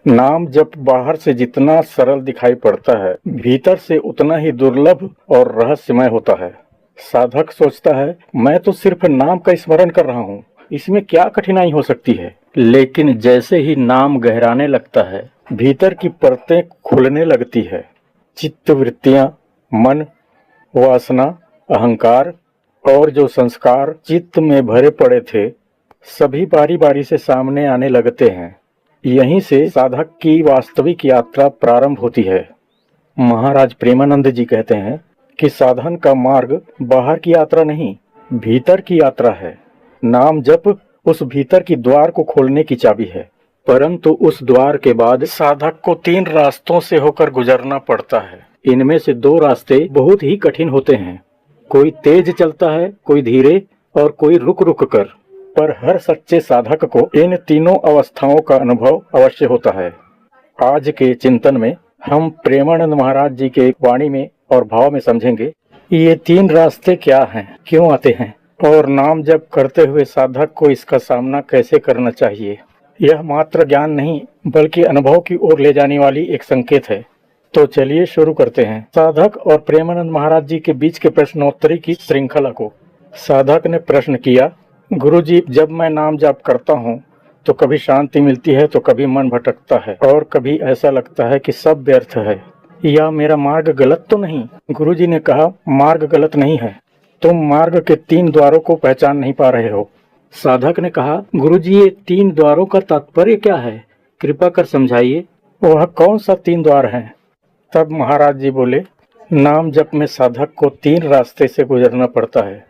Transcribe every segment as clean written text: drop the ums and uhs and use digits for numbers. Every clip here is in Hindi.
नाम जप बाहर से जितना सरल दिखाई पड़ता है, भीतर से उतना ही दुर्लभ और रहस्यमय होता है। साधक सोचता है, मैं तो सिर्फ नाम का स्मरण कर रहा हूँ, इसमें क्या कठिनाई हो सकती है। लेकिन जैसे ही नाम गहराने लगता है, भीतर की परतें खुलने लगती है। चित्त वृत्तियां, मन, वासना, अहंकार और जो संस्कार चित्त में भरे पड़े थे, सभी बारी बारी से सामने आने लगते हैं। यहीं से साधक की वास्तविक यात्रा प्रारंभ होती है। महाराज प्रेमानंद जी कहते हैं कि साधन का मार्ग बाहर की यात्रा नहीं, भीतर की यात्रा है। नाम जप उस भीतर की द्वार को खोलने की चाबी है। परंतु उस द्वार के बाद साधक को 3 रास्तों से होकर गुजरना पड़ता है। इनमें से 2 रास्ते बहुत ही कठिन होते हैं। कोई तेज चलता है, कोई धीरे और कोई रुक रुक कर। पर हर सच्चे साधक को इन तीनों अवस्थाओं का अनुभव अवश्य होता है। आज के चिंतन में हम प्रेमानंद महाराज जी के वाणी में और भाव में समझेंगे ये 3 रास्ते क्या हैं, क्यों आते हैं और नाम जप करते हुए साधक को इसका सामना कैसे करना चाहिए। यह मात्र ज्ञान नहीं बल्कि अनुभव की ओर ले जाने वाली एक संकेत है। तो चलिए शुरू करते हैं साधक और प्रेमानंद महाराज जी के बीच के प्रश्नोत्तरी की श्रृंखला को। साधक ने प्रश्न किया, गुरुजी, जब मैं नाम जाप करता हूँ तो कभी शांति मिलती है तो कभी मन भटकता है और कभी ऐसा लगता है कि सब व्यर्थ है। या मेरा मार्ग गलत तो नहीं? गुरुजी ने कहा, मार्ग गलत नहीं है, तुम मार्ग के 3 द्वारों को पहचान नहीं पा रहे हो। साधक ने कहा, गुरुजी, ये 3 द्वारों का तात्पर्य क्या है? कृपा कर समझाइए। वह कौन सा 3 द्वार हैं? तब महाराज जी बोले, नाम जप में साधक को 3 रास्ते से गुजरना पड़ता है।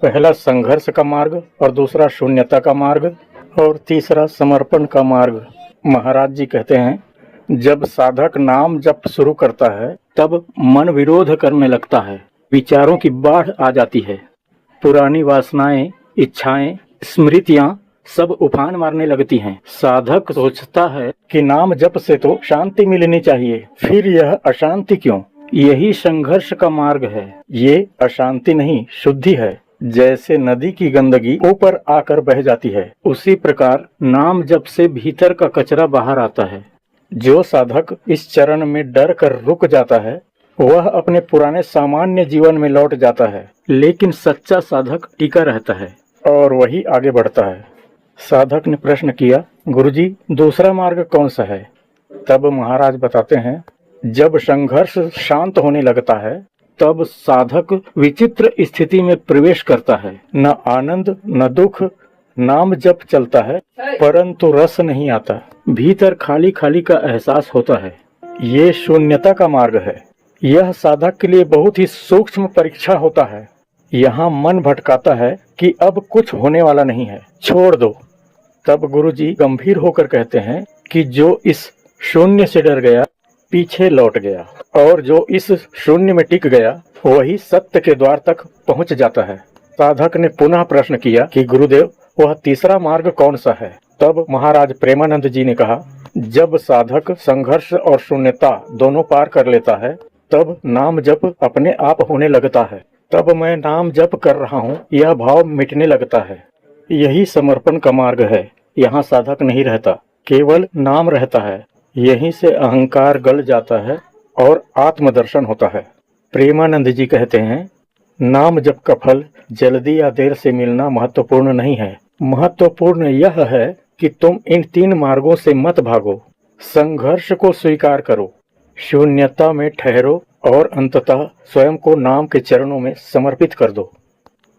पहला संघर्ष का मार्ग और दूसरा शून्यता का मार्ग और तीसरा समर्पण का मार्ग। महाराज जी कहते हैं, जब साधक नाम जप शुरू करता है तब मन विरोध करने लगता है, विचारों की बाढ़ आ जाती है, पुरानी वासनाएं, इच्छाएं, स्मृतियां सब उफान मारने लगती हैं। साधक सोचता है कि नाम जप से तो शांति मिलनी चाहिए, फिर यह अशांति क्यों? यही संघर्ष का मार्ग है। ये अशांति नहीं, शुद्धि है। जैसे नदी की गंदगी ऊपर आकर बह जाती है, उसी प्रकार नाम जप से भीतर का कचरा बाहर आता है। जो साधक इस चरण में डर कर रुक जाता है, वह अपने पुराने सामान्य जीवन में लौट जाता है। लेकिन सच्चा साधक टिका रहता है और वही आगे बढ़ता है। साधक ने प्रश्न किया, गुरुजी, दूसरा मार्ग कौन सा है? तब महाराज बताते हैं, जब संघर्ष शांत होने लगता है तब साधक विचित्र स्थिति में प्रवेश करता है। न आनंद न दुख, नाम जप चलता है परंतु रस नहीं आता, भीतर खाली खाली का एहसास होता है। ये शून्यता का मार्ग है। यह साधक के लिए बहुत ही सूक्ष्म परीक्षा होता है। यहाँ मन भटकाता है कि अब कुछ होने वाला नहीं है, छोड़ दो। तब गुरुजी गंभीर होकर कहते हैं कि जो इस शून्य से डर गया पीछे लौट गया, और जो इस शून्य में टिक गया वही सत्य के द्वार तक पहुंच जाता है। साधक ने पुनः प्रश्न किया कि गुरुदेव, वह तीसरा मार्ग कौन सा है? तब महाराज प्रेमानंद जी ने कहा, जब साधक संघर्ष और शून्यता दोनों पार कर लेता है तब नाम जप अपने आप होने लगता है। तब मैं नाम जप कर रहा हूँ यह भाव मिटने लगता है। यही समर्पण का मार्ग है। यहाँ साधक नहीं रहता, केवल नाम रहता है। यहीं से अहंकार गल जाता है और आत्मदर्शन होता है। प्रेमानंद जी कहते हैं, नाम जप का फल जल्दी या देर से मिलना महत्वपूर्ण नहीं है। महत्वपूर्ण यह है कि तुम इन 3 मार्गों से मत भागो। संघर्ष को स्वीकार करो, शून्यता में ठहरो और अंततः स्वयं को नाम के चरणों में समर्पित कर दो।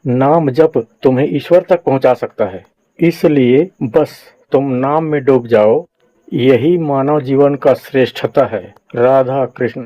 नाम जप तुम्हें ईश्वर तक पहुंचा सकता है, इसलिए बस तुम नाम में डूब जाओ। यही मानव जीवन का श्रेष्ठता है। राधा कृष्ण।